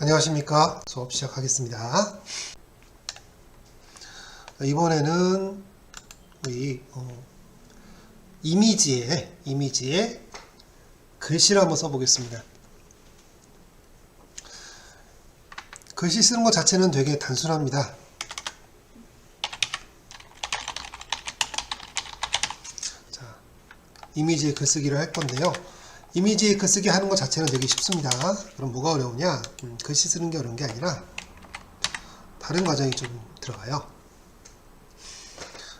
안녕하십니까. 수업 시작하겠습니다. 이번에는 우리 이미지에 글씨를 한번 써보겠습니다. 글씨 쓰는 것 자체는 되게 단순합니다. 자, 이미지에 글쓰기를 할 건데요. 이미지에 글쓰기 하는 것 자체는 되게 쉽습니다. 그럼 뭐가 어려우냐? 글씨 쓰는 게 어려운 게 아니라 다른 과정이 좀 들어가요.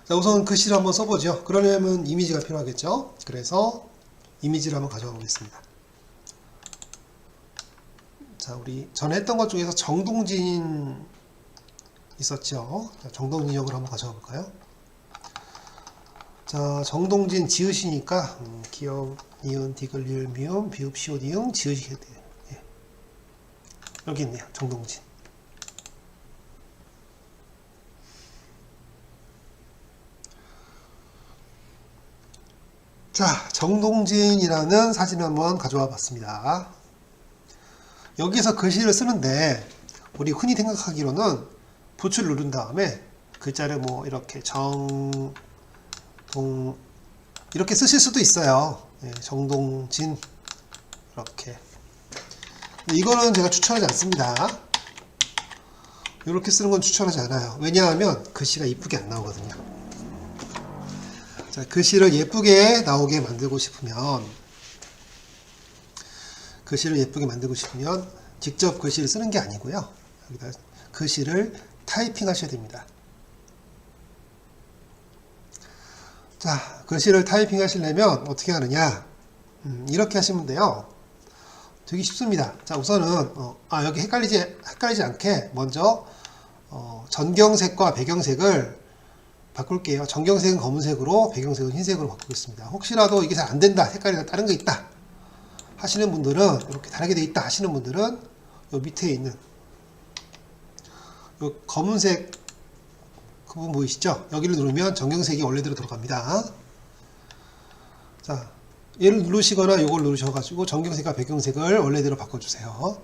자, 우선 글씨를 한번 써보죠. 그러려면 이미지가 필요하겠죠. 그래서 이미지를 한번 가져와 보겠습니다. 자, 우리 전에 했던 것 중에서 정동진 있었죠. 자, 정동진 역을 한번 가져와 볼까요? 자, 정동진 지읒이니까 기역, 니은, 디귿, 리을, 미음, 비읍, 시옷, 이응, 지읒이 돼요. 예. 여기 있네요. 정동진. 자, 정동진이라는 사진을 한번 가져와 봤습니다. 여기서 글씨를 쓰는데 우리 흔히 생각하기로는 부츠를 누른 다음에 글자를 뭐 이렇게 이렇게 쓰실 수도 있어요. 예, 정동진 이렇게. 이거는 제가 추천하지 않습니다. 이렇게 쓰는 건 추천하지 않아요. 왜냐하면 글씨가 이쁘게 안 나오거든요. 자, 글씨를 예쁘게 나오게 만들고 싶으면 직접 글씨를 쓰는 게 아니고요. 여기다 글씨를 타이핑 하셔야 됩니다. 자, 글씨를 타이핑 하시려면 어떻게 하느냐? 이렇게 하시면 돼요. 되게 쉽습니다. 자, 우선은 여기 헷갈리지 않게 먼저 전경색과 배경색을 바꿀게요. 전경색은 검은색으로, 배경색은 흰색으로 바꾸겠습니다. 혹시라도 이게 잘 안된다, 색깔이 다른 거 있다 하시는 분들은, 이렇게 다르게 돼 있다 하시는 분들은 요 밑에 있는 요 검은색 그 부분 보이시죠? 여기를 누르면 전경색이 원래대로 들어갑니다. 자, 얘를 누르시거나 요걸 누르셔가지고 전경색과 배경색을 원래대로 바꿔주세요.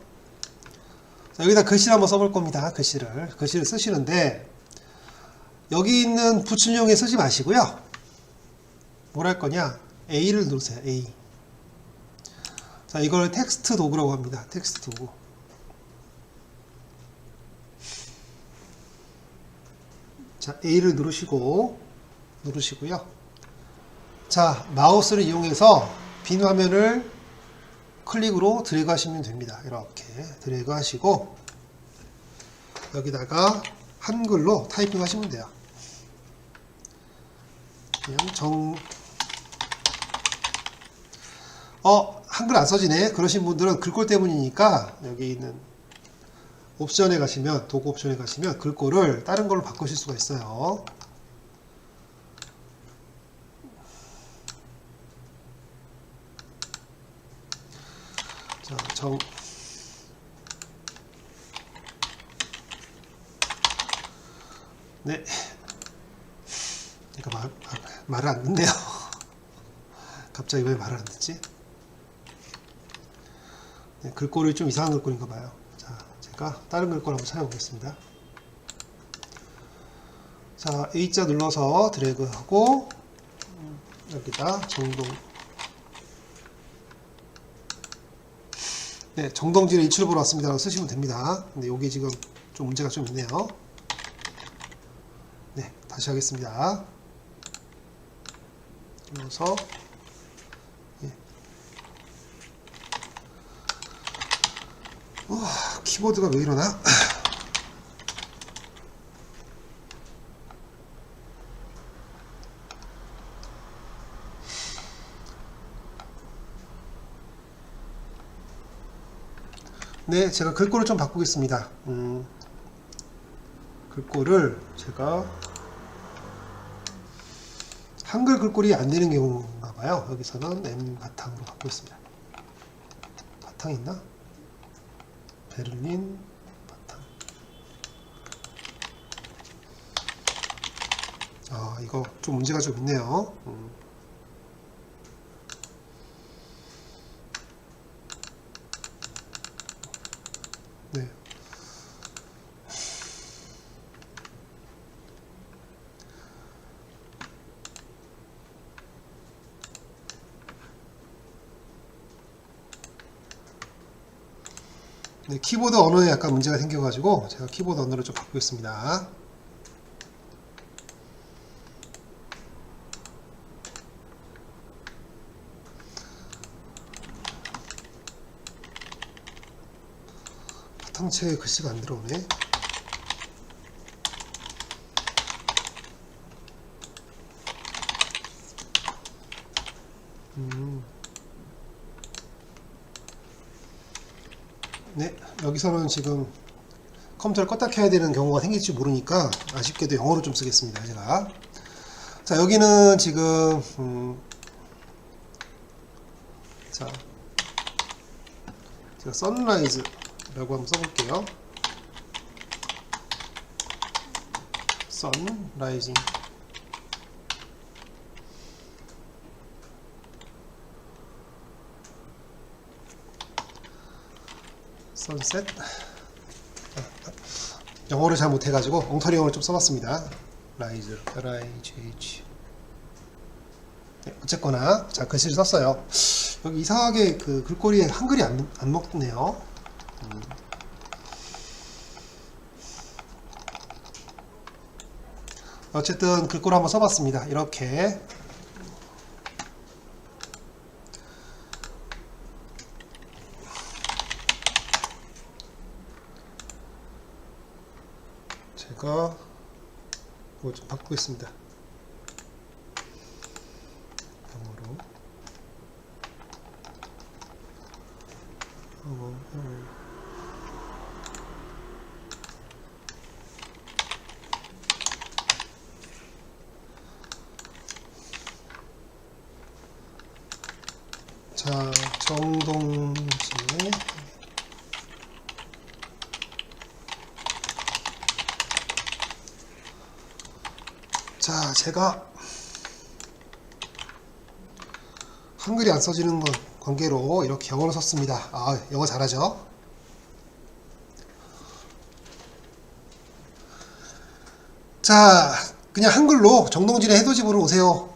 자, 여기다 글씨를 한번 써볼 겁니다. 글씨를 쓰시는데 여기 있는 붙임용에 쓰지 마시고요. 뭘 할 거냐? A를 누르세요. A. 자, 이걸 텍스트 도구라고 합니다. 텍스트 도구. 자, A를 누르시고요. 자, 마우스를 이용해서 빈 화면을 클릭으로 드래그 하시면 됩니다. 이렇게 드래그 하시고 여기다가 한글로 타이핑 하시면 돼요. 그냥 한글 안 써지네 그러신 분들은 글꼴 때문이니까 여기 있는 옵션에 가시면, 도구 옵션에 가시면 글꼴을 다른 걸로 바꾸실 수가 있어요. 자, 네. 내가 말을 안 듣네요. 갑자기 왜 말을 안 듣지? 네, 글꼴이 좀 이상한 글꼴인가 봐요. 자, 제가 다른 글꼴 한번 찾아보겠습니다. 자, A자 눌러서 드래그 하고 여기다 정동진의 이출을 보러 왔습니다 라고 쓰시면 됩니다. 근데 여기 지금 좀 문제가 좀 있네요. 네, 다시 하겠습니다. 눌러서 키보드가 왜 이러나? 네, 제가 글꼴을 좀 바꾸겠습니다. 글꼴을 제가 한글 글꼴이 안 되는 경우인가 봐요. 여기서는 M 바탕으로 바꾸겠습니다. 바탕 있나? 베를린 바탕. 이거 좀 문제가 좀 있네요. 네, 네, 키보드 언어에 약간 문제가 생겨가지고 제가 키보드 언어를 좀 바꾸겠습니다. 바탕체에 글씨가 안 들어오네. 네, 여기서는 지금 컴퓨터를 껐다 켜야 되는 경우가 생길지 모르니까 아쉽게도 영어로 좀 쓰겠습니다. 제가 자, 여기는 지금 자, 제가 선라이즈라고 한번 써볼게요. 선라이징. 선셋. 영어를 잘 못해가지고 엉터리 영어를 좀 써봤습니다. 라이즈, LIGH. 네, 어쨌거나 자, 글씨를 썼어요. 여기 이상하게 그 글꼴이 한글이 안 먹네요. 어쨌든 글꼴을 한번 써봤습니다. 이렇게 제가 이거 좀 바꾸겠습니다. 영어로 자, 정동진의 자, 제가 한글이 안 써지는 건 관계로 이렇게 영어로 썼습니다. 아, 영어 잘하죠? 자, 그냥 한글로 정동진의 해돋이보러 오세요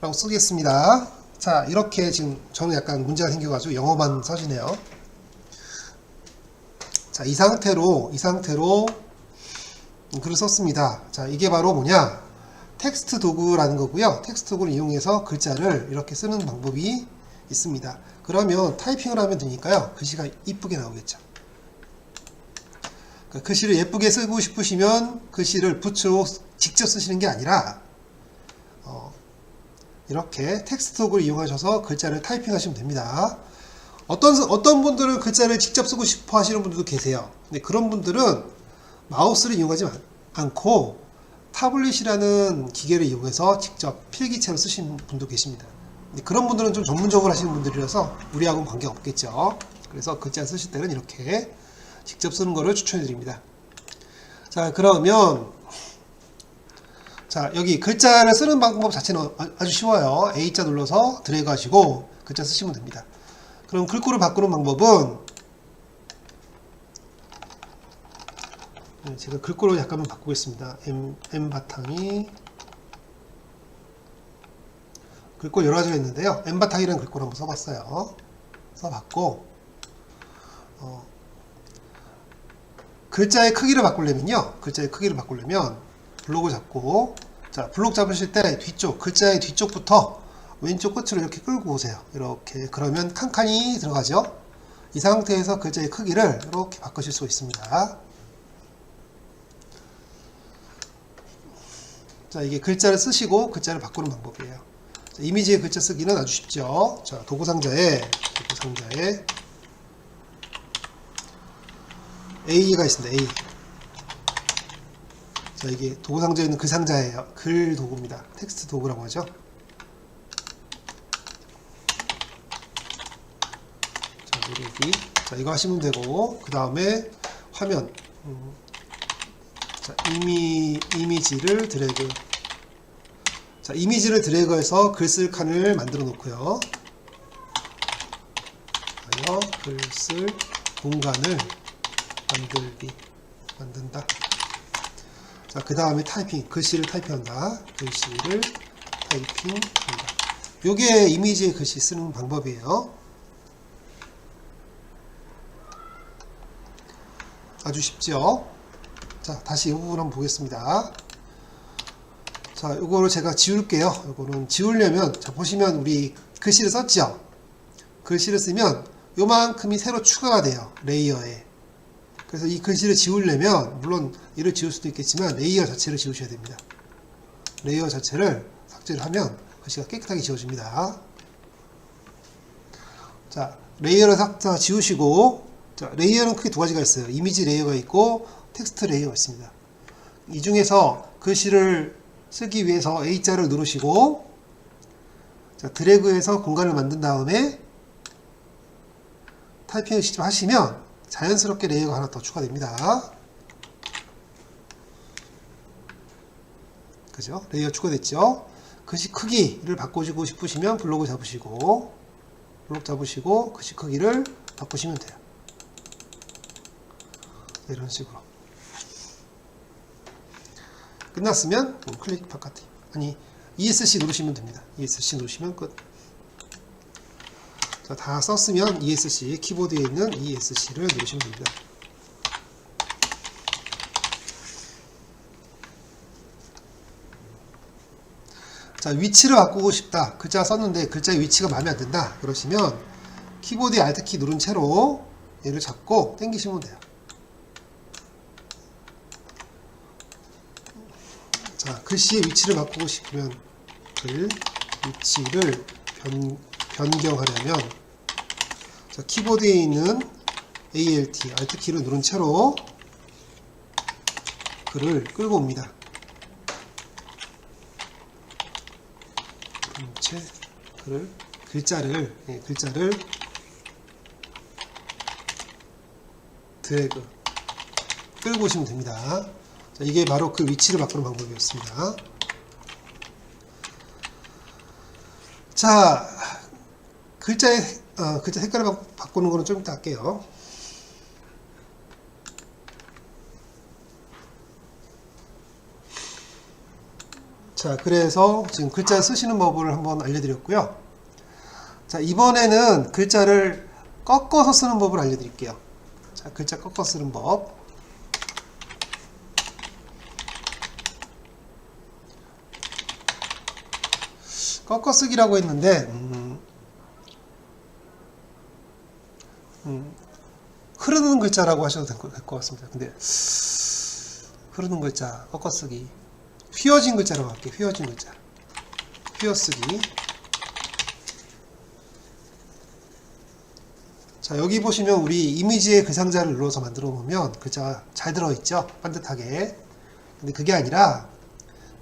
라고 쓰겠습니다. 자, 이렇게 지금 저는 약간 문제가 생겨가지고 영어만 써지네요. 자, 이 상태로 글을 썼습니다. 자, 이게 바로 뭐냐? 텍스트 도구라는 거고요. 텍스트 도구를 이용해서 글자를 이렇게 쓰는 방법이 있습니다. 그러면 타이핑을 하면 되니까요. 글씨가 이쁘게 나오겠죠. 그러니까 글씨를 예쁘게 쓰고 싶으시면 글씨를 붓으로 직접 쓰시는 게 아니라 이렇게 텍스트 도구를 이용하셔서 글자를 타이핑하시면 됩니다. 어떤 분들은 글자를 직접 쓰고 싶어 하시는 분들도 계세요. 근데 그런 분들은 마우스를 이용하지 않고 타블릿이라는 기계를 이용해서 직접 필기체로 쓰시는 분도 계십니다. 근데 그런 분들은 좀 전문적으로 하시는 분들이라서 우리하고는 관계가 없겠죠. 그래서 글자 쓰실 때는 이렇게 직접 쓰는 거를 추천해 드립니다. 자, 그러면 자, 여기 글자를 쓰는 방법 자체는 아주 쉬워요. A자 눌러서 드래그 하시고 글자 쓰시면 됩니다. 그럼 글꼴을 바꾸는 방법은 제가 글꼴을 약간만 바꾸겠습니다. M 바탕이 글꼴 여러 가지가 있는데요. M 바탕이라는 글꼴을 한번 써봤어요. 써봤고 글자의 크기를 바꾸려면 블록을 잡고 자, 블록 잡으실 때 글자의 뒤쪽부터 왼쪽 끝으로 이렇게 끌고 오세요. 이렇게 그러면 칸칸이 들어가죠. 이 상태에서 글자의 크기를 이렇게 바꾸실 수 있습니다. 자, 이게 글자를 쓰시고 글자를 바꾸는 방법이에요. 자, 이미지의 글자 쓰기는 아주 쉽죠. 자, 도구상자에 A가 있습니다. A. 자, 이게 도구상자에 있는 그 상자예요. 글 도구입니다. 텍스트 도구라고 하죠. 자, 누르기. 자, 이거 하시면 되고, 그 다음에 화면. 자, 이미지를 드래그. 자, 이미지를 드래그해서 글 쓸 칸을 만들어 놓고요. 글 쓸 공간을 만든다. 자, 그 다음에 타이핑, 글씨를 타이핑한다. 글씨를 타이핑한다. 요게 이미지의 글씨 쓰는 방법이에요. 아주 쉽죠. 자, 다시 이 부분 한번 보겠습니다. 자, 요거를 제가 지울게요. 요거는 지우려면, 자, 보시면 우리 글씨를 썼죠? 글씨를 쓰면 요만큼이 새로 추가가 돼요. 레이어에. 그래서 이 글씨를 지우려면, 물론 얘를 지울 수도 있겠지만, 레이어 자체를 지우셔야 됩니다. 레이어 자체를 삭제를 하면 글씨가 깨끗하게 지워집니다. 자, 레이어를 다 지우시고, 자, 레이어는 크게 두 가지가 있어요. 이미지 레이어가 있고, 텍스트 레이어가 있습니다. 이 중에서 글씨를 쓰기 위해서 A자를 누르시고, 자, 드래그해서 공간을 만든 다음에 타이핑을 직접 하시면 자연스럽게 레이어가 하나 더 추가됩니다. 그죠? 레이어 추가됐죠? 글씨 크기를 바꾸시고 싶으시면 블록을 잡으시고, 블록 잡으시고 글씨 크기를 바꾸시면 돼요. 이런 식으로. 끝났으면 클릭 바깥에, 아니 ESC 누르시면 됩니다. ESC 누르시면 끝. 자, 다 썼으면 ESC, 키보드에 있는 ESC를 누르시면 됩니다. 자, 위치를 바꾸고 싶다. 글자 썼는데 글자의 위치가 마음에 안 든다. 그러시면 키보드의 Alt키 누른 채로 얘를 잡고 당기시면 돼요. 자, 글씨의 위치를 바꾸고 싶으면 글 위치를 변경하려면, 자, 키보드에 있는 ALT, Alt키를 누른 채로 글을 끌고 옵니다. 전체 글을, 글자를 드래그 끌고 오시면 됩니다. 자, 이게 바로 그 위치를 바꾸는 방법이었습니다. 자, 글자 색깔을 바꾸는 거는 좀 이따 할게요. 자, 그래서 지금 글자 쓰시는 법을 한번 알려드렸고요. 자, 이번에는 글자를 꺾어서 쓰는 법을 알려드릴게요. 자, 글자 꺾어 쓰는 법. 꺾어 쓰기라고 했는데, 흐르는 글자라고 하셔도 될 것 같습니다. 근데 흐르는 글자 꺾어 쓰기, 휘어진 글자라고 할게요. 휘어진 글자, 휘어쓰기. 자, 여기 보시면 우리 이미지의 그 상자를 눌러서 만들어 놓으면 글자가 잘 들어있죠, 반듯하게. 근데 그게 아니라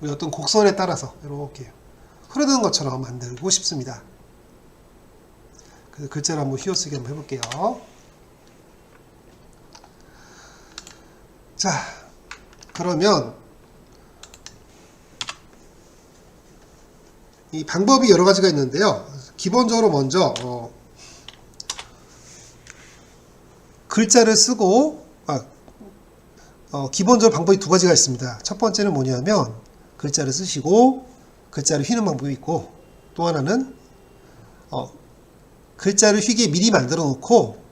우리 어떤 곡선에 따라서 이렇게 흐르는 것처럼 만들고 싶습니다. 그래서 글자를 한번 휘어쓰기 한번 해볼게요. 자, 그러면 이 방법이 여러 가지가 있는데요. 기본적으로 먼저 글자를 쓰고, 기본적으로 방법이 두 가지가 있습니다. 첫 번째는 뭐냐면 글자를 쓰시고 글자를 휘는 방법이 있고, 또 하나는 글자를 휘게 미리 만들어 놓고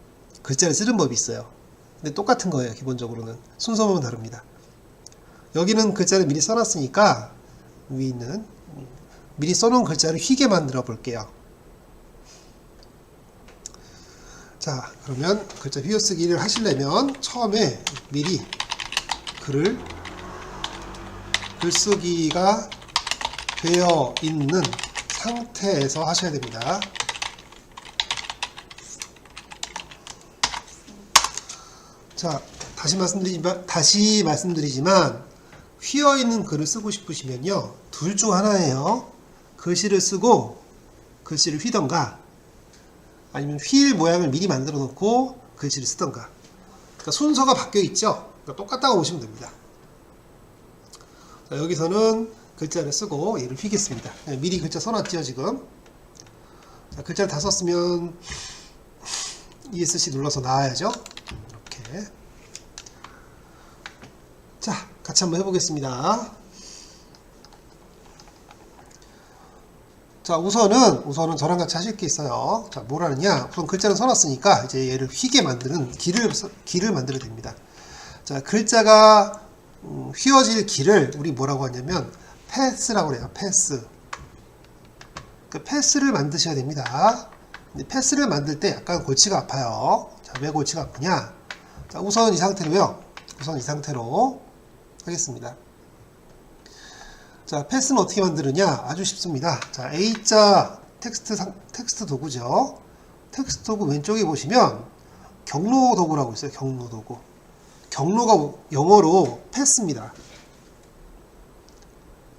글자를 쓰는 법이 있어요. 근데 똑같은 거예요. 기본적으로는 순서만 다릅니다. 여기는 글자를 미리 써놨으니까 위에 있는 미리 써놓은 글자를 휘게 만들어 볼게요. 자, 그러면 글자 휘어쓰기를 하시려면 처음에 미리 글쓰기가 되어 있는 상태에서 하셔야 됩니다. 자, 다시 말씀드리지만 휘어 있는 글을 쓰고 싶으시면요, 둘 중 하나예요. 글씨를 쓰고 글씨를 휘던가, 아니면 휠 모양을 미리 만들어 놓고 글씨를 쓰던가. 그러니까 순서가 바뀌어 있죠. 그러니까 똑같다고 보시면 됩니다. 자, 여기서는 글자를 쓰고 얘를 휘겠습니다. 미리 글자 써놨죠, 지금. 자, 글자를 다 썼으면 ESC 눌러서 나와야죠. 이렇게. 자, 같이 한번 해보겠습니다. 자, 우선은 저랑 같이 하실 게 있어요. 자, 뭘 하느냐? 우선 글자를 써놨으니까 이제 얘를 휘게 만드는 길을 만들어야 됩니다. 자, 글자가 휘어질 길을 우리 뭐라고 하냐면 패스라고 그래요. 패스. 그 패스를 만드셔야 됩니다. 근데 패스를 만들 때 약간 골치가 아파요. 자, 왜 골치가 아프냐? 자, 우선 이 상태로요. 우선 이 상태로 하겠습니다. 자, 패스는 어떻게 만드느냐? 아주 쉽습니다. 자, A자 텍스트 도구죠. 텍스트 도구 왼쪽에 보시면 경로 도구라고 있어요. 경로 도구. 경로가 영어로 패스입니다.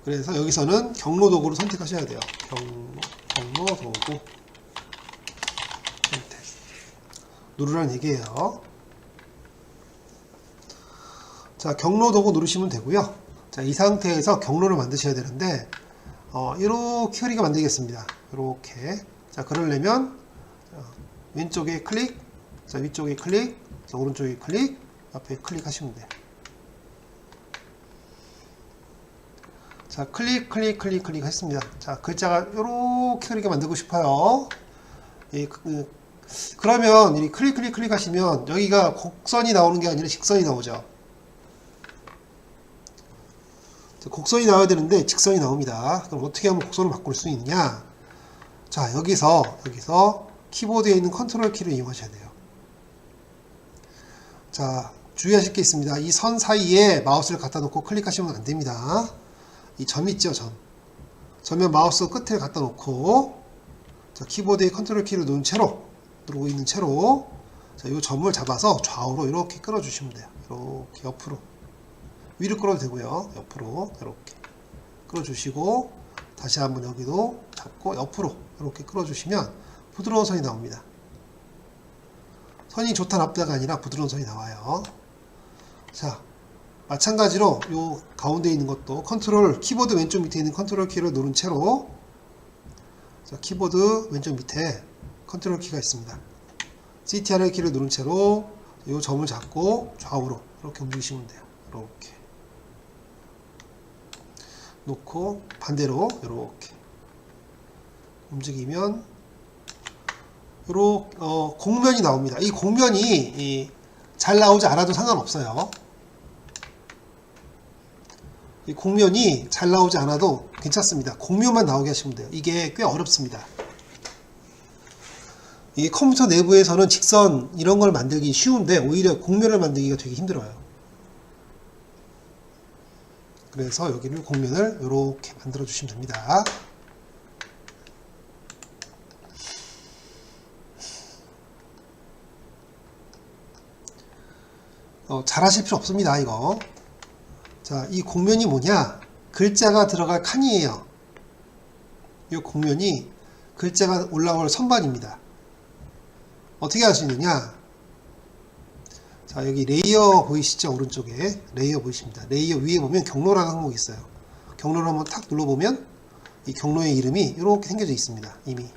그래서 여기서는 경로 도구를 선택하셔야 돼요. 경로 도구. 누르라는 얘기예요. 자, 경로 도구 누르시면 되고요. 자, 이 상태에서 경로를 만드셔야 되는데 이렇게 흐리게 만들겠습니다. 이렇게. 자, 그러려면 왼쪽에 클릭, 자, 위쪽에 클릭, 자, 오른쪽에 클릭, 옆에 클릭하시면 돼요. 자, 클릭 했습니다. 자, 글자가 이렇게 흐리게 만들고 싶어요. 예, 그러면 이 클릭 하시면 여기가 곡선이 나오는 게 아니라 직선이 나오죠. 곡선이 나와야 되는데 직선이 나옵니다. 그럼 어떻게 하면 곡선을 바꿀 수 있냐? 자, 여기서 키보드에 있는 컨트롤 키를 이용하셔야 돼요. 자, 주의하실 게 있습니다. 이 선 사이에 마우스를 갖다 놓고 클릭하시면 안 됩니다. 이 점 있죠, 점. 점에 마우스 끝을 갖다 놓고, 자, 키보드의 컨트롤 키를 누르고 있는 채로, 자, 이 점을 잡아서 좌우로 이렇게 끌어주시면 돼요. 이렇게 옆으로. 위로 끌어도 되고요. 옆으로 이렇게 끌어주시고, 다시 한번 여기도 잡고 옆으로 이렇게 끌어주시면 부드러운 선이 나옵니다. 선이 좋다 나쁘다가 아니라 부드러운 선이 나와요. 자, 마찬가지로 요 가운데 있는 것도 키보드 왼쪽 밑에 있는 컨트롤 키를 누른 채로, 자, 키보드 왼쪽 밑에 컨트롤 키가 있습니다. CTRL 키를 누른 채로 요 점을 잡고 좌우로 이렇게 움직이시면 돼요. 이렇게 놓고 반대로 이렇게 움직이면 곡면이 나옵니다. 이 곡면이 잘 나오지 않아도 상관없어요. 이 곡면이 잘 나오지 않아도 괜찮습니다. 곡면만 나오게 하시면 돼요. 이게 꽤 어렵습니다. 이 컴퓨터 내부에서는 직선 이런 걸 만들기 쉬운데 오히려 곡면을 만들기가 되게 힘들어요. 그래서 여기를 곡면을 이렇게 만들어 주시면 됩니다. 잘 하실 필요 없습니다. 이거. 자, 이 곡면이 뭐냐? 글자가 들어갈 칸이에요. 이 곡면이 글자가 올라올 선반입니다. 어떻게 할 수 있느냐? 자, 여기 레이어 보이시죠? 오른쪽에 레이어 보이십니다. 레이어 위에 보면 경로라는 항목이 있어요. 경로를 한번 탁 눌러보면 이 경로의 이름이 이렇게 생겨져 있습니다. 이미.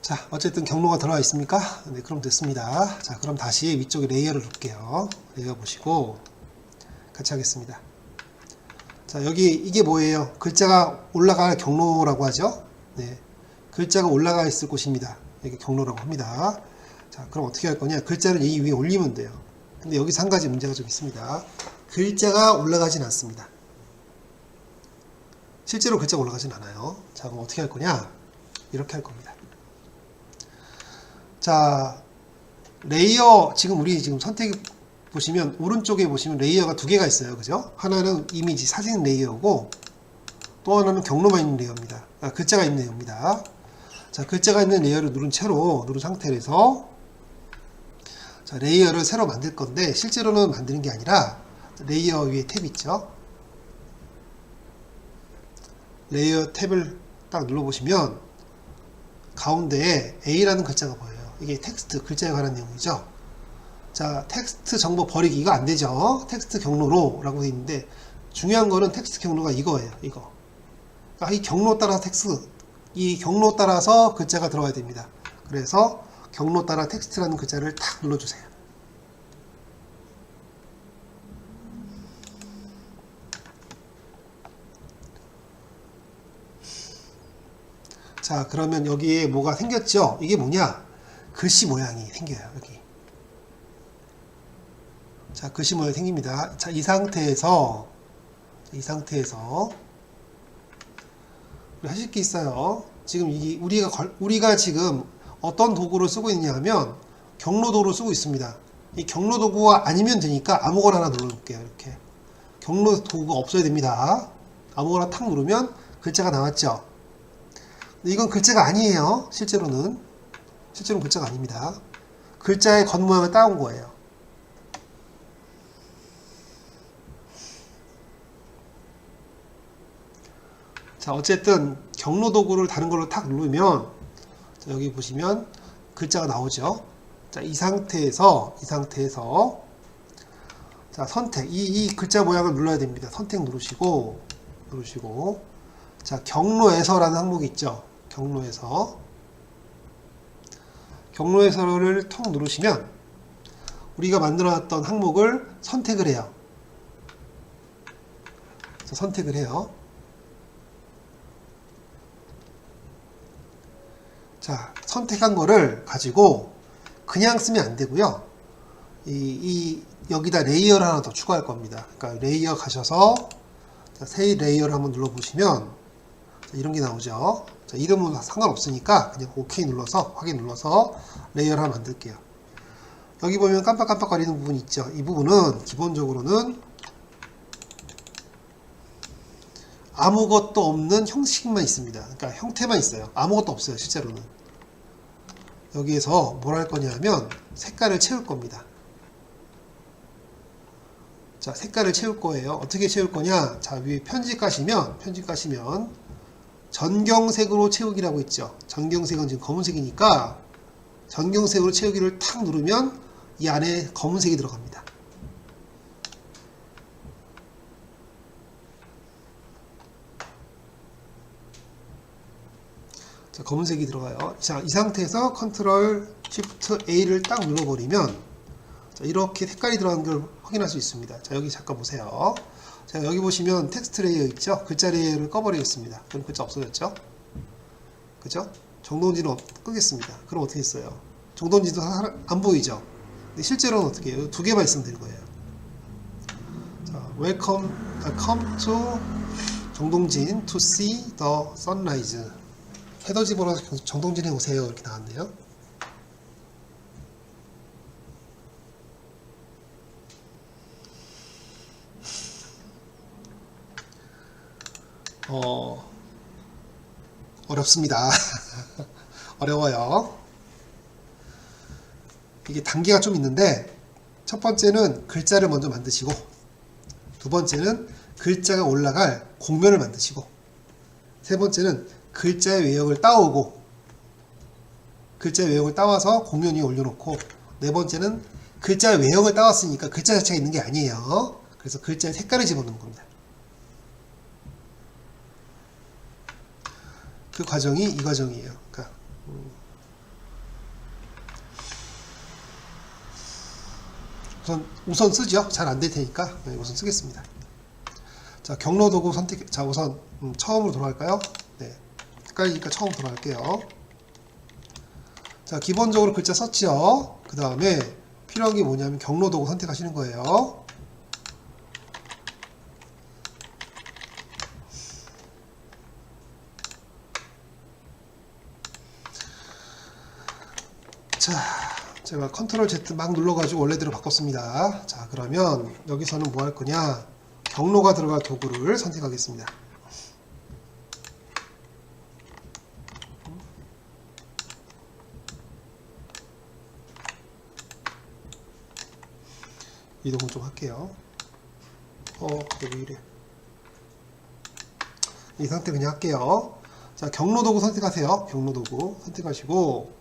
자, 어쨌든 경로가 들어와 있습니까? 네, 그럼 됐습니다. 자, 그럼 다시 위쪽에 레이어를 놓을게요. 레이어 보시고 같이 하겠습니다. 자, 여기 이게 뭐예요? 글자가 올라갈 경로라고 하죠. 네, 글자가 올라가 있을 곳입니다. 여기 경로라고 합니다. 자, 그럼 어떻게 할 거냐? 글자를 이 위에 올리면 돼요. 근데 여기서 한 가지 문제가 좀 있습니다. 글자가 올라가진 않습니다. 실제로 글자가 올라가진 않아요. 자, 그럼 어떻게 할 거냐? 이렇게 할 겁니다. 자, 레이어 우리 지금 선택 보시면 오른쪽에 보시면 레이어가 두 개가 있어요. 그죠? 하나는 이미지 사진 레이어고 또 하나는 경로만 있는 레이어입니다. 글자가 있는 레이어입니다. 자, 글자가 있는 레이어를 누른 상태에서 자, 레이어를 새로 만들 건데 실제로는 만드는 게 아니라 레이어 위에 탭 있죠? 레이어 탭을 딱 눌러보시면 가운데에 A라는 글자가 보여요. 이게 텍스트, 글자에 관한 내용이죠. 자, 텍스트 정보 버리기 이거 안 되죠. 텍스트 경로로 라고 되어 있는데 중요한 거는 텍스트 경로가 이거예요. 이거. 그러니까 이 경로 따라 이 경로 따라서 글자가 들어가야 됩니다. 그래서 경로 따라 텍스트라는 글자를 탁 눌러주세요. 자, 그러면 여기에 뭐가 생겼죠? 이게 뭐냐? 글씨 모양이 생겨요, 여기. 자, 글씨 모양이 생깁니다. 자, 이 상태에서 우리 하실 게 있어요. 지금 우리가 지금 어떤 도구를 쓰고 있냐 하면 경로도구를 쓰고 있습니다. 이 경로도구가 아니면 되니까 아무거나 하나 눌러볼게요. 이렇게. 경로도구가 없어야 됩니다. 아무거나 탁 누르면 글자가 나왔죠. 근데 이건 글자가 아니에요. 실제로는 글자가 아닙니다. 글자의 겉모양을 따온 거예요. 자, 어쨌든 경로도구를 다른 걸로 탁 누르면 자, 여기 보시면 글자가 나오죠. 자, 이 상태에서 자, 선택 이 글자 모양을 눌러야 됩니다. 선택 누르시고 경로에서라는 항목이 있죠. 경로에서를 턱 누르시면 우리가 만들어놨던 항목을 선택을 해요. 자, 선택한 거를 가지고 그냥 쓰면 안 되고요. 여기다 레이어를 하나 더 추가할 겁니다. 그러니까 레이어 가셔서 새 레이어를 한번 눌러보시면 이런 게 나오죠. 자, 이름은 상관없으니까 그냥 OK 눌러서 확인 눌러서 레이어를 하나 만들게요. 여기 보면 깜빡깜빡거리는 부분이 있죠. 이 부분은 기본적으로는 아무것도 없는 형식만 있습니다. 그러니까 형태만 있어요. 아무것도 없어요. 실제로는. 여기에서 뭘 할 거냐 하면 색깔을 채울 겁니다. 자, 색깔을 채울 거예요. 어떻게 채울 거냐? 자, 위에 편집 가시면 전경색으로 채우기라고 있죠. 전경색은 지금 검은색이니까 전경색으로 채우기를 탁 누르면 이 안에 검은색이 들어갑니다. 자, 검은색이 들어가요. 자, 이 상태에서 컨트롤 쉬프트 A를 딱 눌러버리면 자, 이렇게 색깔이 들어간 걸 확인할 수 있습니다. 자, 여기 잠깐 보세요. 자, 여기 보시면 텍스트 레이어 있죠? 글자 레이어를 꺼버리겠습니다. 그럼 글자 없어졌죠? 그죠? 정동진은 끄겠습니다. 그럼 어떻게 했어요? 정동진도 안 보이죠? 근데 실제로는 어떻게 해요? 두 개만 있으면 되는 거예요. 자, come to 정동진 to see the sunrise. 헤더 집어넣어서 정동진에 오세요. 이렇게 나왔네요. 어렵습니다. 어려워요. 이게 단계가 좀 있는데 첫 번째는 글자를 먼저 만드시고 두 번째는 글자가 올라갈 공면을 만드시고 세 번째는 글자의 외역을 따오고 글자의 외역을 따와서 공면 위에 올려놓고 네 번째는 글자의 외역을 따왔으니까 글자 자체가 있는 게 아니에요. 그래서 글자의 색깔을 집어넣는 겁니다. 그 과정이 이 과정이에요. 그러니까 우선 쓰죠. 잘 안 될 테니까 우선 쓰겠습니다. 자, 경로도구 선택. 자, 우선 처음으로 돌아갈까요? 네, 헷갈리니까 처음 돌아갈게요. 자, 기본적으로 글자 썼죠. 그 다음에 필요한 게 뭐냐면 경로도구 선택하시는 거예요. 자, 제가 컨트롤 Z 막 눌러가지고 원래대로 바꿨습니다. 자, 그러면 여기서는 뭐 할 거냐? 경로가 들어갈 도구를 선택하겠습니다. 이동을 좀 할게요. 왜 이래? 이 상태 그냥 할게요. 자, 경로도구 선택하세요. 경로도구 선택하시고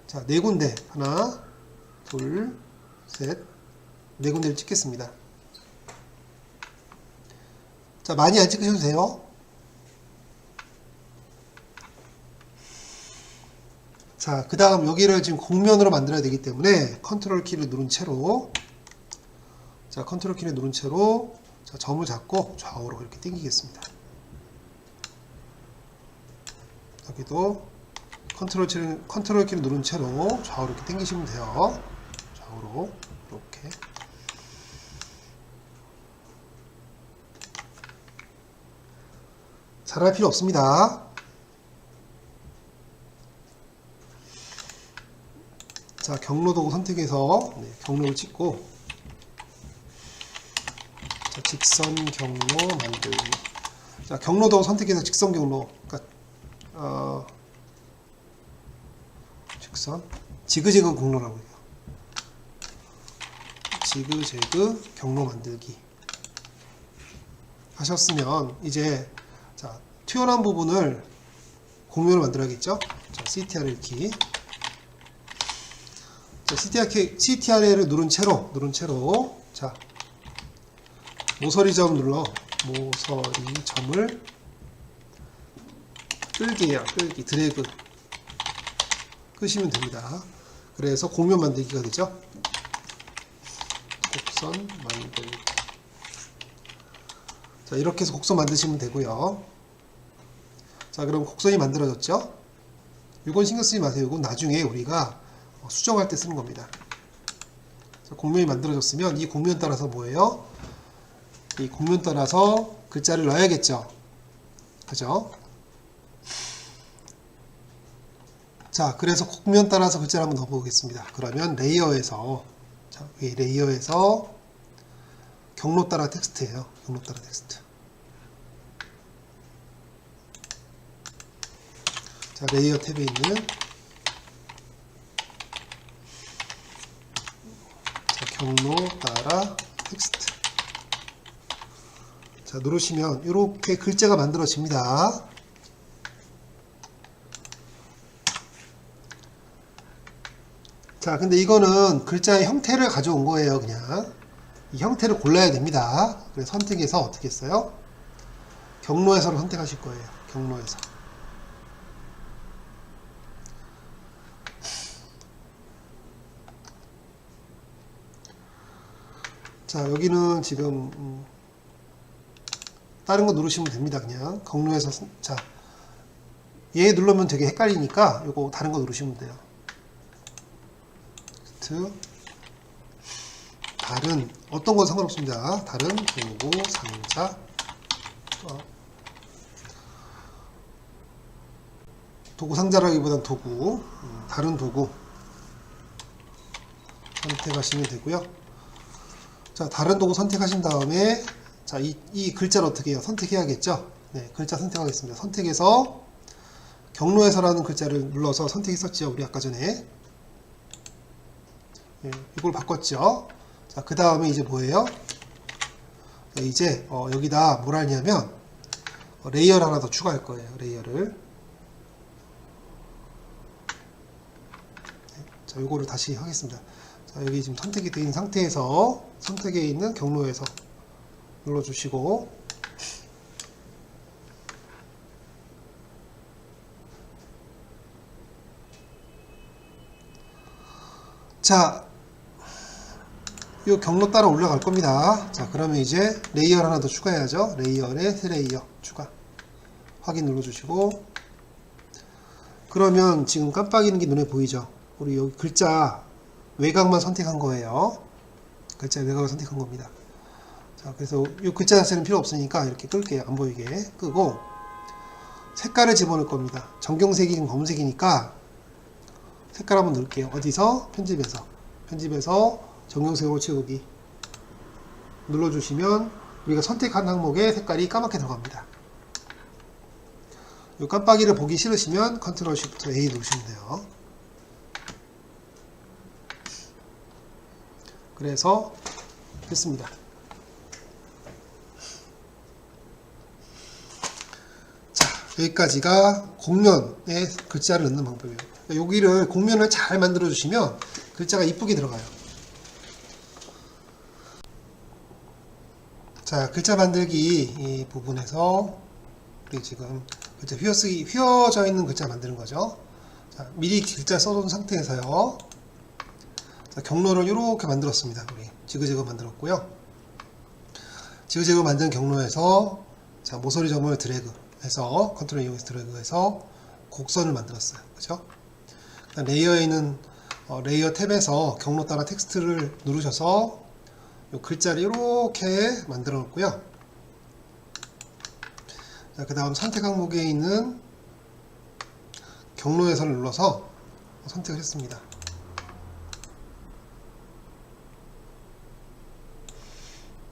자, 네 군데 하나, 둘, 셋, 네 군데를 찍겠습니다. 자, 많이 안 찍으셔도 돼요. 자, 그 다음 여기를 지금 공면으로 만들어야 되기 때문에 컨트롤 키를 누른 채로 자, 컨트롤 키를 누른 채로 자, 점을 잡고 좌우로 이렇게 당기겠습니다. 여기도 컨트롤 키를 누른 채로 좌우로 이렇게 당기시면 돼요. 좌우로 이렇게. 잘할 필요 없습니다. 자, 경로 도구 선택해서 경로를 찍고, 자, 직선 경로 만들기. 자, 경로 도구 선택해서 직선 경로, 그러니까 직선 지그재그 경로라고 해요. 지그재그 경로 만들기 하셨으면 이제 자, 튀어나온 부분을 공면을 만들어야겠죠. 자, CTRL 키. 자, CTRL을 누른 채로 자, 모서리 점 눌러 모서리 점을 끌기예요. 끌기 드래그 끄시면 됩니다. 그래서 공면 만들기가 되죠. 곡선 만들기. 자, 이렇게 해서 곡선 만드시면 되고요. 자, 그럼 곡선이 만들어졌죠? 이건 신경 쓰지 마세요. 이건 나중에 우리가 수정할 때 쓰는 겁니다. 자, 곡면이 만들어졌으면 이 곡면 따라서 뭐예요? 이 곡면 따라서 글자를 넣어야겠죠. 그죠? 자, 그래서 곡면 따라서 글자를 한번 넣어보겠습니다. 그러면 레이어에서, 자, 이 레이어에서 경로 따라 텍스트예요. 경로 따라 텍스트. 자, 레이어 탭에 있는 자, 경로 따라 텍스트. 자, 누르시면 이렇게 글자가 만들어집니다. 자, 근데 이거는 글자의 형태를 가져온 거예요. 그냥 이 형태를 골라야 됩니다. 그래서 선택해서 어떻게 했어요? 경로에서를 선택하실 거예요. 경로에서. 자, 여기는 지금 다른 거 누르시면 됩니다. 그냥 경로에서. 자, 얘 누르면 되게 헷갈리니까 요거 다른 거 누르시면 돼요. 다른 어떤 건 상관없습니다. 다른 도구 상자 도구 상자라기보단 도구 다른 도구 선택하시면 되고요. 자, 다른 도구 선택하신 다음에 자, 이 글자를 어떻게 해요? 선택해야겠죠. 네, 글자 선택하겠습니다. 선택해서 경로에서라는 글자를 눌러서 선택했었죠. 우리 아까 전에. 네, 이걸 바꿨죠. 자, 그 다음에 이제 뭐예요? 이제 여기다 뭐라 하냐면 레이어를 하나 더 추가할 거예요. 레이어를. 네, 자, 요거를 다시 하겠습니다. 자, 여기 지금 선택이 되어 있는 상태에서 선택에 있는 경로에서 눌러주시고, 자, 이 경로 따라 올라갈 겁니다. 자, 그러면 이제 레이어를 하나 더 추가해야죠. 레이어에 새 레이어 추가. 확인 눌러주시고, 그러면 지금 깜빡이는 게 눈에 보이죠? 우리 여기 글자 외곽만 선택한 거예요. 글자 외곽을 선택한 겁니다. 자, 그래서 이 글자 자체는 필요 없으니까 이렇게 끌게요. 안 보이게 끄고, 색깔을 집어넣을 겁니다. 정경색이 검은색이니까 색깔 한번 넣을게요. 어디서? 편집에서 정경색으로 채우기 눌러주시면 우리가 선택한 항목의 색깔이 까맣게 들어갑니다. 이 깜빡이를 보기 싫으시면 컨트롤 쉬프트 A 누르시면 돼요. 그래서 됐습니다. 자, 여기까지가 곡면에 글자를 넣는 방법이에요. 여기를 곡면을 잘 만들어 주시면 글자가 이쁘게 들어가요. 자, 글자 만들기 이 부분에서 우리 지금 글자 휘어져 있는 글자 만드는 거죠. 자, 미리 글자 써둔 상태에서요. 자, 경로를 이렇게 만들었습니다. 우리 지그재그 만들었고요. 지그재그 만든 경로에서 자, 모서리 점을 드래그 해서 컨트롤 이용해서 드래그해서 곡선을 만들었어요. 그죠? 레이어에 있는 레이어 탭에서 경로 따라 텍스트를 누르셔서 이 글자를 이렇게 만들어 놓고요. 그 다음 선택 항목에 있는 경로 해설을 눌러서 선택을 했습니다.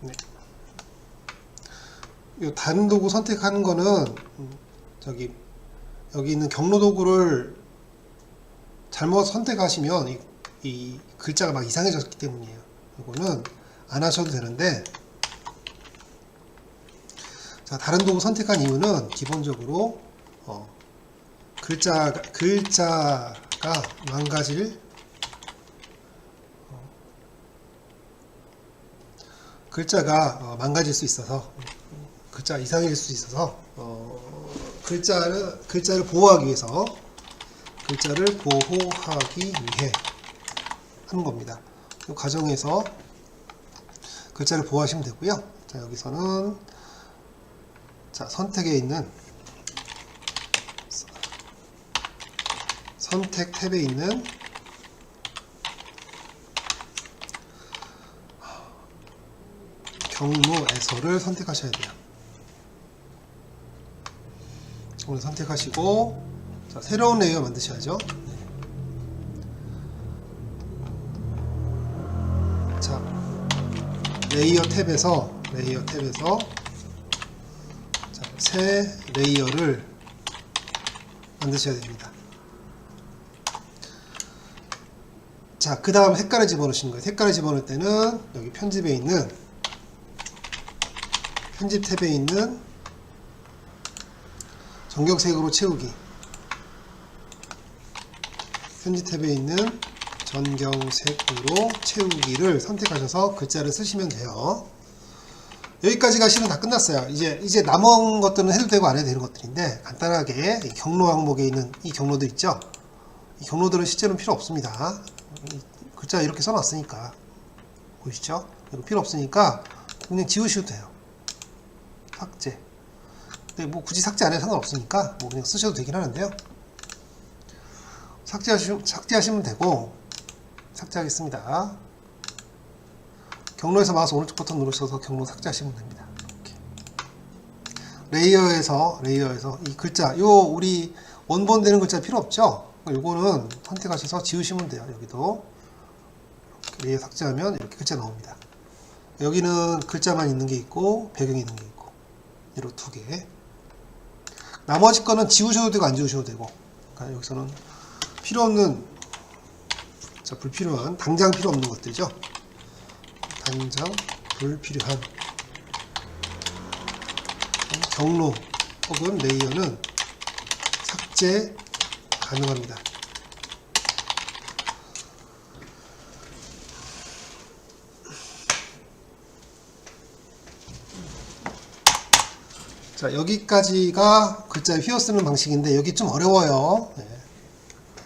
네. 이 다른 도구 선택하는 거는 여기 있는 경로 도구를 잘못 선택하시면 이 글자가 막 이상해졌기 때문이에요. 이거는 안 하셔도 되는데, 자, 다른 도구 선택한 이유는 기본적으로 글자가 망가질 망가질 수 있어서, 글자가 이상해질 수 있어서 글자를 보호하기 위해서 하는 겁니다. 이 과정에서 글자를 보호하시면 되고요. 자, 여기서는 자, 선택에 있는 선택 탭에 있는 경로에서를 선택하셔야 돼요. 오늘 선택하시고, 자, 새로운 레이어 만드셔야죠. 자, 레이어 탭에서 자, 새 레이어를 만드셔야 됩니다. 자, 그 다음 색깔을 집어넣으시는 거예요. 색깔을 집어넣을 때는 여기 편집에 있는 편집 탭에 있는 전경색으로 채우기, 편집 탭에 있는 전경색으로 채우기를 선택하셔서 글자를 쓰시면 돼요. 여기까지가 실은 다 끝났어요. 이제 남은 것들은 해도 되고 안 해도 되는 것들인데, 간단하게 이 경로 항목에 있는 이 경로들 있죠? 이 경로들은 실제로는 필요 없습니다. 글자 이렇게 써놨으니까, 보이시죠? 이거 필요 없으니까 그냥 지우셔도 돼요. 삭제. 근데 뭐 굳이 삭제 안 해도 상관없으니까 뭐 그냥 쓰셔도 되긴 하는데요. 삭제하시면 되고, 삭제하겠습니다. 경로에서 마우스 오른쪽 버튼 누르셔서 경로 삭제하시면 됩니다. 이렇게. 레이어에서 이 글자, 우리 원본 되는 글자 필요 없죠? 요거는 선택하셔서 지우시면 돼요. 여기도 이렇게 레이어 삭제하면 이렇게 글자 나옵니다. 여기는 글자만 있는 게 있고 배경이 있는 게 있고, 이렇게 두 개. 나머지 거는 지우셔도 되고 안 지우셔도 되고, 그러니까 여기서는 필요 없는, 자, 불필요한, 당장 필요 없는 것들이죠. 당장 불필요한 경로 혹은 레이어는 삭제 가능합니다. 자, 여기까지가 글자를 휘어 쓰는 방식인데, 여기 좀 어려워요. 네.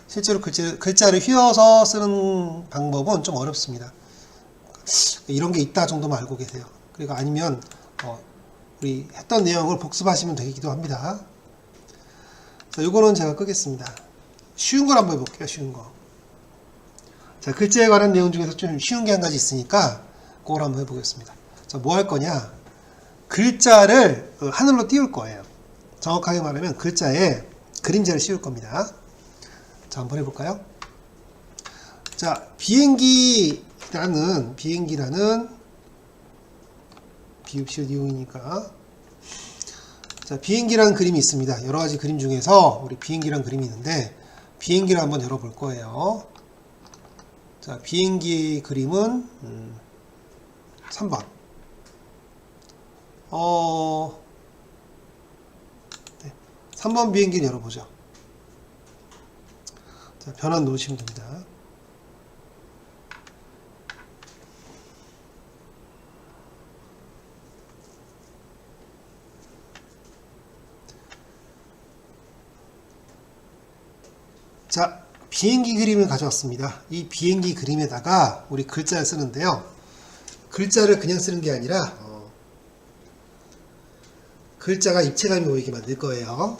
실제로 글자를 휘어서 쓰는 방법은 좀 어렵습니다. 이런 게 있다 정도만 알고 계세요. 그리고 아니면 우리 했던 내용을 복습하시면 되기도 합니다. 자, 요거는 제가 끄겠습니다. 쉬운 걸 한번 해볼게요. 쉬운 거. 자, 글자에 관한 내용 중에서 좀 쉬운 게 한 가지 있으니까 그걸 한번 해보겠습니다. 자, 뭐 할 거냐? 글자를 하늘로 띄울 거예요. 정확하게 말하면 글자에 그림자를 씌울 겁니다. 자, 한번 해볼까요? 자, 비행기라는 비읍시옷 이용이니까, 자, 비행기라는 그림이 있습니다. 여러 가지 그림 중에서 우리 비행기라는 그림이 있는데, 비행기를 한번 열어볼 거예요. 자, 비행기 그림은 3번. 네, 3번 비행기를 열어보죠. 자, 변환 놓으시면 됩니다. 자, 비행기 그림을 가져왔습니다. 이 비행기 그림에다가 우리 글자를 쓰는데요. 글자를 그냥 쓰는 게 아니라 글자가 입체감이 보이게 만들 거예요.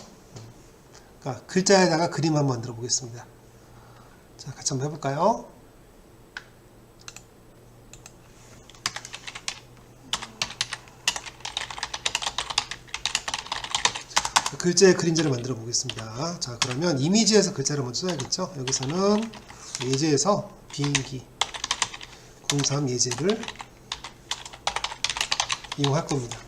그러니까 글자에다가 그림 한번 만들어 보겠습니다. 자, 같이 한번 해볼까요? 글자의 그림자를 만들어 보겠습니다. 자, 그러면 이미지에서 글자를 먼저 써야겠죠. 여기서는 예제에서 비행기 03 예제를 이용할 겁니다.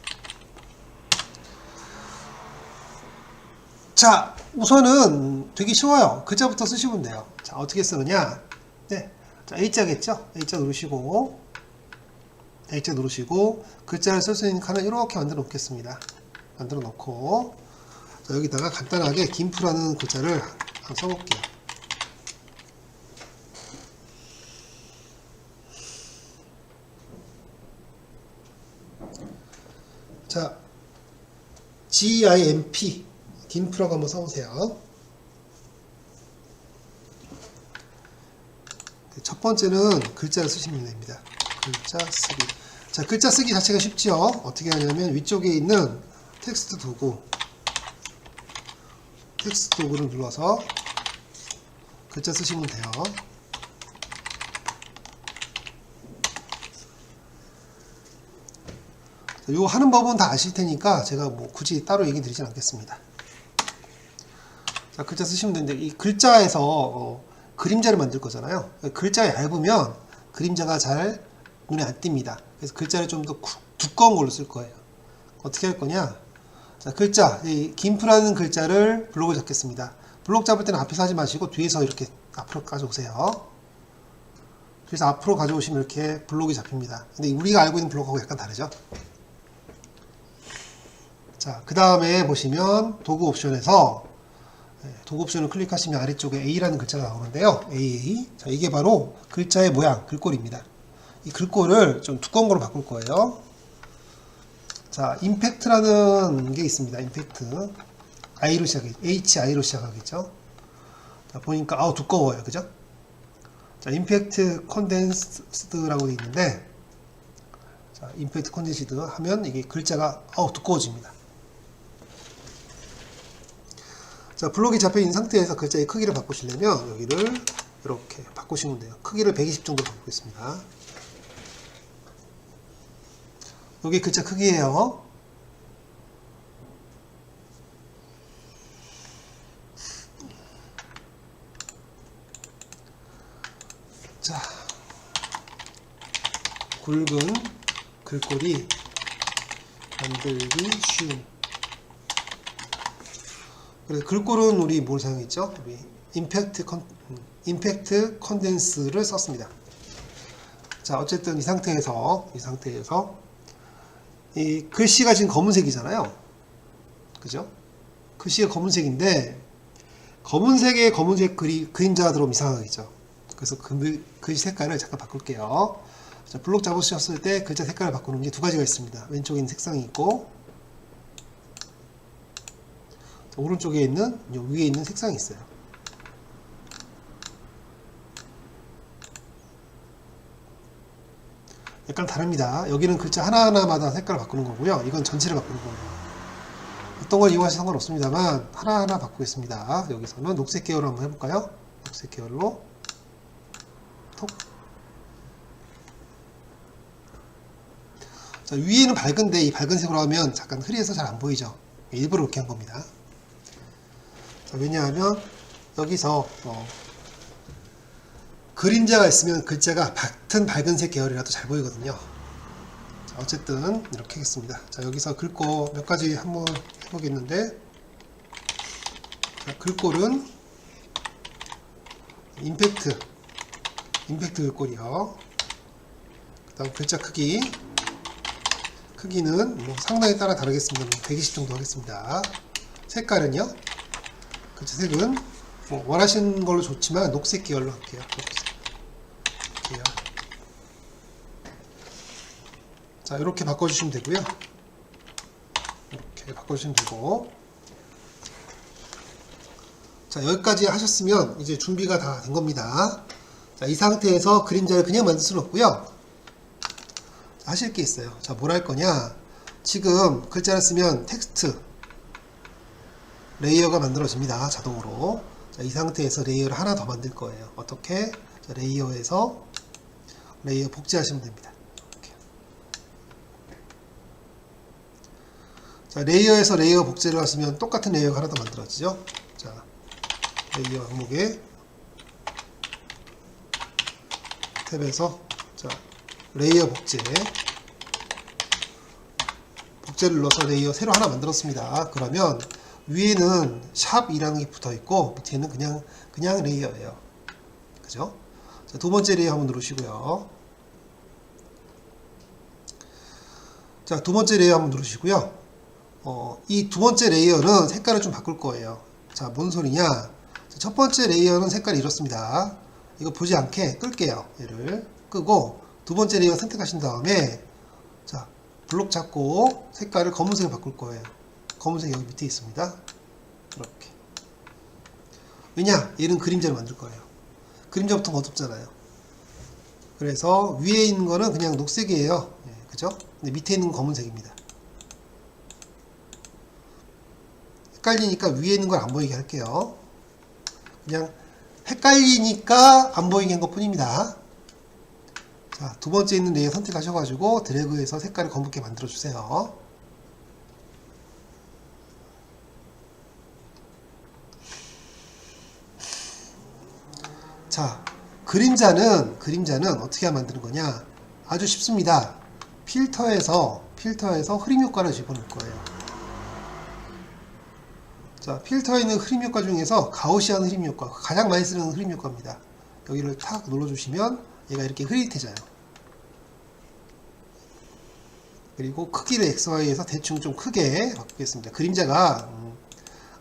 자, 우선은 되게 쉬워요. 글자부터 쓰시면 돼요. 자, 어떻게 쓰느냐? 네, 자, A자겠죠? A자 누르시고 글자를 쓸 수 있는 칸을 이렇게 만들어 놓겠습니다. 만들어 놓고, 자, 여기다가 간단하게 김프라는 글자를 한번 써볼게요. 자, GIMP 김프라고 한번 써보세요. 첫 번째는 글자를 쓰시면 됩니다. 글자 쓰기. 자, 글자 쓰기 자체가 쉽죠. 어떻게 하냐면 위쪽에 있는 텍스트 도구를 눌러서 글자 쓰시면 돼요. 이거 하는 법은 다 아실 테니까 제가 뭐 굳이 따로 얘기 드리진 않겠습니다. 자, 글자 쓰시면 되는데 이 글자에서 그림자를 만들 거잖아요. 글자가 얇으면 그림자가 잘 눈에 안 띕니다. 그래서 글자를 좀 더 두꺼운 걸로 쓸 거예요. 어떻게 할 거냐? 자, 글자, 이 김프라는 글자를 블록을 잡겠습니다. 블록 잡을 때는 앞에서 하지 마시고 뒤에서 이렇게 앞으로 가져오세요. 그래서 앞으로 가져오시면 이렇게 블록이 잡힙니다. 근데 우리가 알고 있는 블록하고 약간 다르죠? 자, 그 다음에 보시면 도구 옵션에서 도구 옵션을 클릭하시면 아래쪽에 A라는 글자가 나오는데요. AA. 자, 이게 바로 글자의 모양, 글꼴입니다. 이 글꼴을 좀 두꺼운 거로 바꿀 거예요. 자, 임팩트라는 게 있습니다. 임팩트. I로 HI로 시작하겠죠. 자, 보니까, 두꺼워요. 그죠? 자, 임팩트 컨덴스드라고 되어 있는데, 자, 임팩트 컨덴스드 하면 이게 글자가, 두꺼워집니다. 자, 블록이 잡혀 있는 상태에서 글자의 크기를 바꾸시려면, 여기를 이렇게 바꾸시면 돼요. 크기를 120 정도로 바꾸겠습니다. 여기 글자 크기예요. 자, 굵은 글꼴이 만들기 쉬운. 그래서 글꼴은 우리 뭘 사용했죠? 우리 임팩트 컨덴스를 썼습니다. 자, 어쨌든 이 상태에서 이 글씨가 지금 검은색이잖아요. 그죠? 글씨가 검은색인데 검은색에 검은색 그림자가 들어오면 이상하겠죠. 그래서 글씨 색깔을 잠깐 바꿀게요. 자, 블록 잡으셨을 때 글자 색깔을 바꾸는 게 두 가지가 있습니다. 왼쪽에 있는 색상이 있고, 자, 오른쪽에 있는 위에 있는 색상이 있어요. 약간 다릅니다. 여기는 글자 하나하나마다 색깔을 바꾸는 거고요. 이건 전체를 바꾸는 거예요. 어떤 걸 이용하셔도 상관없습니다만 하나하나 바꾸겠습니다. 여기서는 녹색 계열로 한번 해볼까요? 녹색 계열로 톡. 자, 위에는 밝은데 이 밝은 색으로 하면 잠깐 흐려서 잘 안 보이죠. 일부러 이렇게 한 겁니다. 자, 왜냐하면 여기서 그림자가 있으면 글자가 같은 밝은색 계열이라도 잘 보이거든요. 자, 어쨌든 이렇게 하겠습니다. 자, 여기서 글꼴 몇 가지 한번 해보겠는데, 자, 글꼴은 임팩트 글꼴이요. 그 다음 글자 크기는 뭐 상당히 따라 다르겠습니다. 120 정도 하겠습니다. 색깔은요, 글자 색은 뭐 원하시는 걸로 좋지만 녹색 계열로 할게요. 자, 이렇게 바꿔주시면 되고요. 이렇게 바꿔주시면 되고, 자, 여기까지 하셨으면 이제 준비가 다 된 겁니다. 자, 이 상태에서 그림자를 그냥 만들 수는 없고요. 자, 하실 게 있어요. 자, 뭘 할 거냐? 지금 글자를 쓰면 텍스트를 레이어가 만들어집니다. 자동으로. 자, 이 상태에서 레이어를 하나 더 만들 거예요. 어떻게? 자, 레이어에서 레이어 복제하시면 됩니다. 이렇게. 자, 레이어에서 레이어 복제를 하시면 똑같은 레이어가 하나 더 만들어지죠. 자, 레이어 항목에 탭에서 자, 레이어 복제를 눌러서 레이어 새로 하나 만들었습니다. 그러면 위에는 샵이라는 게 붙어 있고 밑에는 그냥 레이어예요. 그죠? 자, 두 번째 레이어 한번 누르시고요. 자, 두 번째 레이어 한번 누르시고요. 이 두 번째 레이어는 색깔을 좀 바꿀 거예요. 자, 뭔 소리냐? 자, 첫 번째 레이어는 색깔이 이렇습니다. 이거 보지 않게 끌게요. 얘를 끄고 두 번째 레이어 선택하신 다음에 자, 블록 잡고 색깔을 검은색으로 바꿀 거예요. 검은색 여기 밑에 있습니다. 이렇게. 왜냐? 얘는 그림자를 만들 거예요. 그림자부터 어둡잖아요. 그래서 위에 있는 거는 그냥 녹색이에요. 예, 그죠? 근데 밑에 있는 건 검은색입니다. 헷갈리니까 위에 있는 걸 안 보이게 할게요. 그냥 헷갈리니까 안 보이게 한 것 뿐입니다. 자, 두 번째 있는 레이어 선택하셔가지고 드래그해서 색깔을 검게 만들어 주세요. 자, 그림자는 어떻게 만드는 거냐? 아주 쉽습니다. 필터에서 흐림 효과를 집어넣을 거예요. 자, 필터에 있는 흐림 효과 중에서 가우시안 흐림 효과, 가장 많이 쓰는 흐림 효과입니다. 여기를 탁 눌러주시면 얘가 이렇게 흐릿해져요. 그리고 크기를 XY에서 대충 좀 크게 바꾸겠습니다. 그림자가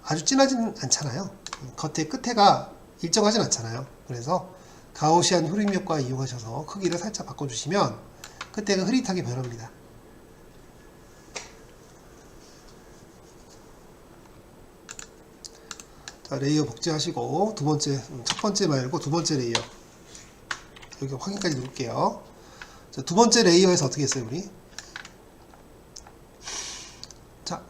아주 진하진 않잖아요. 겉에 끝에가 일정하진 않잖아요. 그래서 가우시안 흐림 효과 이용하셔서 크기를 살짝 바꿔주시면 끝에가 흐릿하게 변합니다. 자, 레이어 복제하시고 첫 번째 말고 두 번째 레이어 여기 확인까지 누를게요. 자, 두 번째 레이어에서 어떻게 했어요, 우리? 자,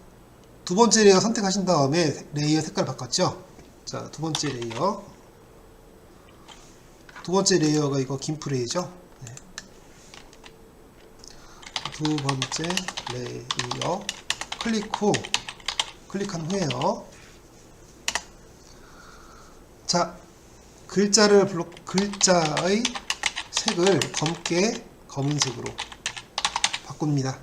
두 번째 레이어 선택하신 다음에 레이어 색깔 바꿨죠? 자, 두 번째 레이어. 두 번째 레이어가 이거 김프레이죠? 네. 두 번째 레이어 클릭한 후에요. 자, 글자의 색을 검은색으로 바꿉니다.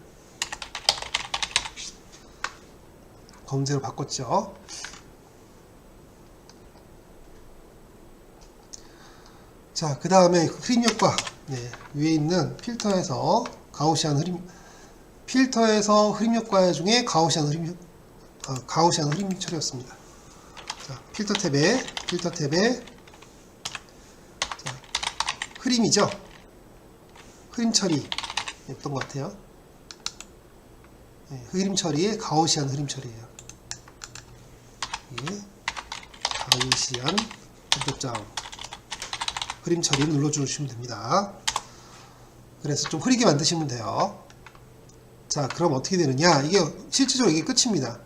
검은색으로 바꿨죠. 자, 그 다음에 흐림 효과. 네, 위에 있는 필터에서 흐림 효과 중에 가우시안 흐림 처리였습니다. 자, 필터 탭에 자, 흐림이죠. 흐림 처리 어떤 것 같아요? 네, 흐림 처리의 가우시안 흐림 처리예요. 예, 가우시안 흐림 처리를 눌러주시면 됩니다. 그래서 좀 흐리게 만드시면 돼요. 자, 그럼 어떻게 되느냐? 이게 실질적으로 이게 끝입니다.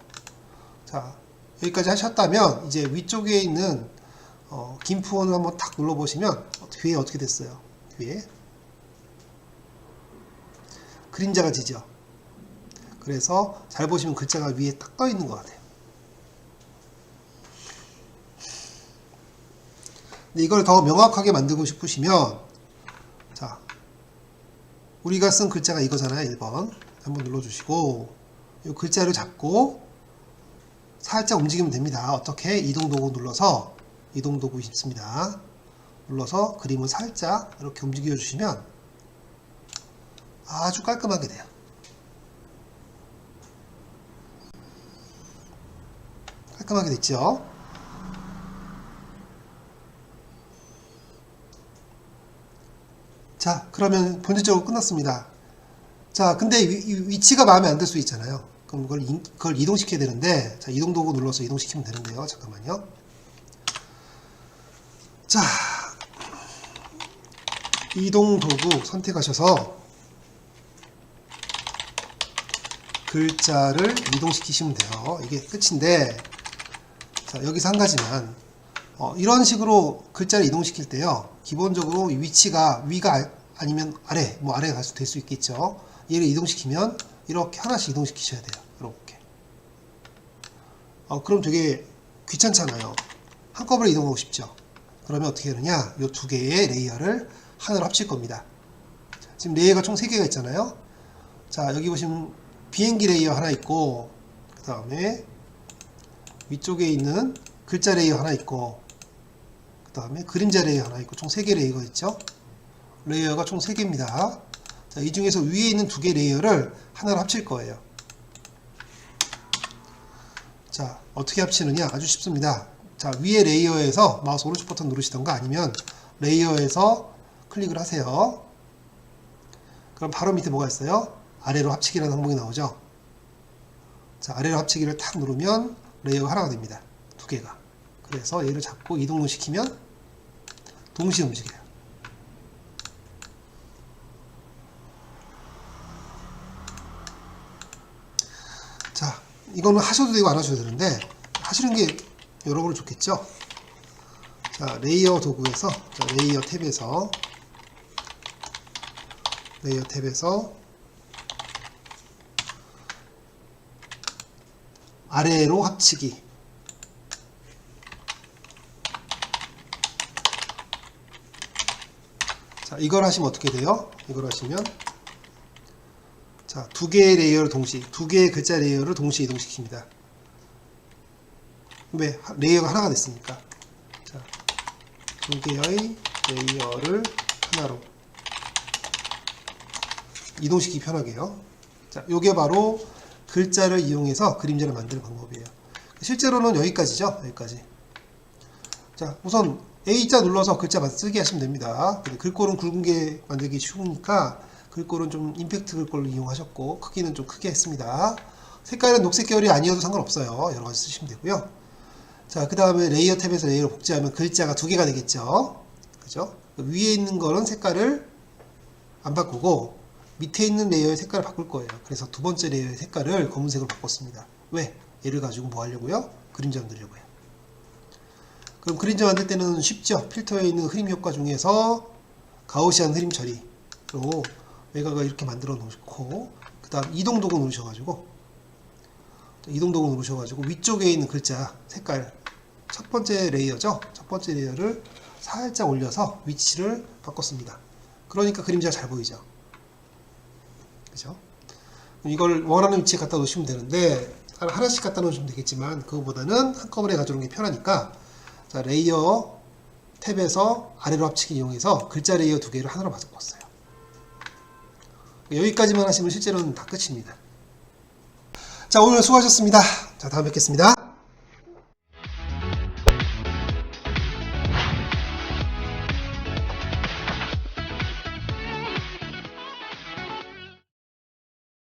자, 여기까지 하셨다면 이제 위쪽에 있는 김프원을 한번 탁 눌러보시면 뒤에 어떻게 됐어요? 뒤에 그림자가 지죠. 그래서 잘 보시면 글자가 위에 딱 떠 있는 것 같아요. 근데 이걸 더 명확하게 만들고 싶으시면 자, 우리가 쓴 글자가 이거잖아요. 1번 한번 눌러주시고 이 글자를 잡고 살짝 움직이면 됩니다. 어떻게? 이동도구 눌러서 이동도구 있습니다. 눌러서 그림을 살짝 이렇게 움직여 주시면 아주 깔끔하게 돼요. 깔끔하게 됐죠? 자, 그러면 본질적으로 끝났습니다. 자, 근데 위치가 마음에 안 들 수 있잖아요. 그럼 그걸 이동시켜야 되는데, 자, 이동도구 눌러서 이동시키면 되는데요. 잠깐만요. 자, 이동도구 선택하셔서 글자를 이동시키시면 돼요. 이게 끝인데, 자, 여기서 한 가지만 이런 식으로 글자를 이동시킬 때요, 기본적으로 이 위치가 위가 아니면 아래, 뭐 아래가 될 수 있겠죠. 얘를 이동시키면 이렇게 하나씩 이동시키셔야 돼요. 이렇게. 그럼 되게 귀찮잖아요. 한꺼번에 이동하고 싶죠. 그러면 어떻게 하느냐, 이 두 개의 레이어를 하나로 합칠 겁니다. 자, 지금 레이어가 총 3개가 있잖아요. 자, 여기 보시면 비행기 레이어 하나 있고, 그 다음에 위쪽에 있는 글자 레이어 하나 있고, 그 다음에 그림자 레이어 하나 있고, 총 3개 레이어가 있죠. 레이어가 총 3개입니다. 자, 이 중에서 위에 있는 2개 레이어를 하나로 합칠 거예요. 자, 어떻게 합치느냐? 아주 쉽습니다. 자, 위에 레이어에서 마우스 오른쪽 버튼 누르시던가 아니면 레이어에서 클릭을 하세요. 그럼 바로 밑에 뭐가 있어요? 아래로 합치기라는 항목이 나오죠. 자, 아래로 합치기를 탁 누르면 레이어가 하나가 됩니다. 2개가. 그래서 얘를 잡고 이동을 시키면 동시에 움직여요. 자, 이거는 하셔도 되고 안 하셔도 되는데, 하시는 게 여러분은 좋겠죠? 자, 레이어 도구에서, 자, 레이어 탭에서 아래로 합치기. 자, 이걸 하시면 어떻게 돼요? 이걸 하시면, 자, 2개의 레이어를 동시에, 2개의 글자 레이어를 동시에 이동시킵니다. 왜? 레이어가 하나가 됐으니까. 자, 2개의 레이어를 하나로 이동시키기 편하게요. 자, 요게 바로 글자를 이용해서 그림자를 만드는 방법이에요. 실제로는 여기까지죠. 여기까지. 자, 우선 A자 눌러서 글자 쓰기 하시면 됩니다. 근데 글꼴은 굵은 게 만들기 쉬우니까 글꼴은 좀 임팩트 글꼴로 이용하셨고, 크기는 좀 크게 했습니다. 색깔은 녹색 계열이 아니어도 상관없어요. 여러 가지 쓰시면 되고요. 자, 그 다음에 레이어 탭에서 레이어를 복제하면 글자가 2개가 되겠죠. 그죠? 위에 있는 거는 색깔을 안 바꾸고 밑에 있는 레이어의 색깔을 바꿀 거예요. 그래서 두 번째 레이어의 색깔을 검은색으로 바꿨습니다. 왜? 얘를 가지고 뭐 하려고요? 그림자 만들려고요. 그럼 그림자 만들 때는 쉽죠. 필터에 있는 흐림 효과 중에서 가우시안 흐림 처리로 외곽을 이렇게 만들어 놓고, 그 다음 이동 도구 누르셔가지고 위쪽에 있는 글자 색깔, 첫 번째 레이어죠. 첫 번째 레이어를 살짝 올려서 위치를 바꿨습니다. 그러니까 그림자가 잘 보이죠. 그죠? 이걸 원하는 위치에 갖다 놓으시면 되는데, 하나씩 갖다 놓으시면 되겠지만 그거보다는 한꺼번에 가져오는 게 편하니까, 자, 레이어 탭에서 아래로 합치기 이용해서 글자 레이어 2개를 하나로 바꿨어요. 여기까지만 하시면 실제로는 다 끝입니다. 자, 오늘 수고하셨습니다. 자, 다음에 뵙겠습니다.